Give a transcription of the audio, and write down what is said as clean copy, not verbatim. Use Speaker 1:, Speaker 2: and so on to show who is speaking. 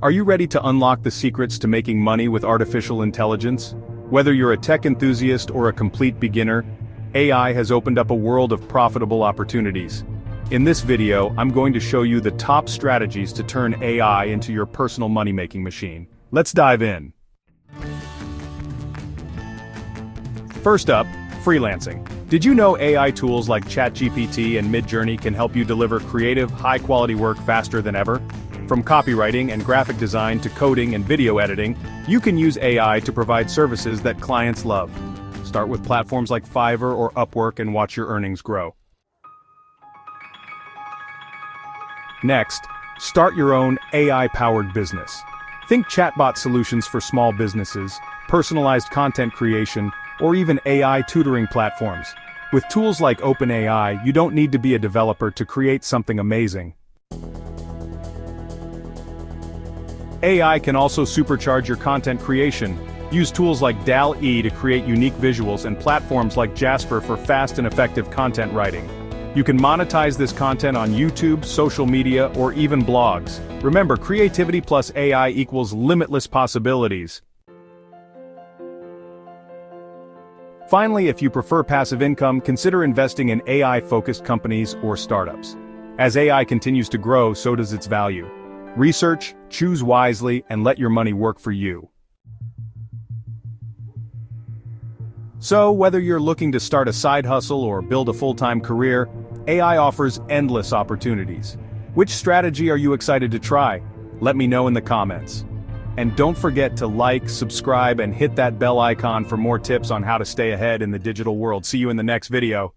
Speaker 1: Are you ready to unlock the secrets to making money with artificial intelligence? Whether you're a tech enthusiast or a complete beginner, AI has opened up a world of profitable opportunities. In this video, I'm going to show you the top strategies to turn AI into your personal money-making machine. Let's dive in. First up, freelancing. Did you know AI tools like ChatGPT and Midjourney can help you deliver creative, high-quality work faster than ever? From copywriting and graphic design to coding and video editing, you can use AI to provide services that clients love. Start with platforms like Fiverr or Upwork and watch your earnings grow. Next, start your own AI-powered business. Think chatbot solutions for small businesses, personalized content creation, or even AI tutoring platforms. With tools like OpenAI, you don't need to be a developer to create something amazing. AI can also supercharge your content creation. Use tools like DALL-E to create unique visuals and platforms like Jasper for fast and effective content writing. You can monetize this content on YouTube, social media, or even blogs. Remember, creativity plus AI equals limitless possibilities. Finally, if you prefer passive income, consider investing in AI-focused companies or startups. As AI continues to grow, so does its value. Research, choose wisely, and let your money work for you. So, whether you're looking to start a side hustle or build a full-time career, AI offers endless opportunities. Which strategy are you excited to try? Let me know in the comments. And don't forget to like, subscribe, and hit that bell icon for more tips on how to stay ahead in the digital world. See you in the next video.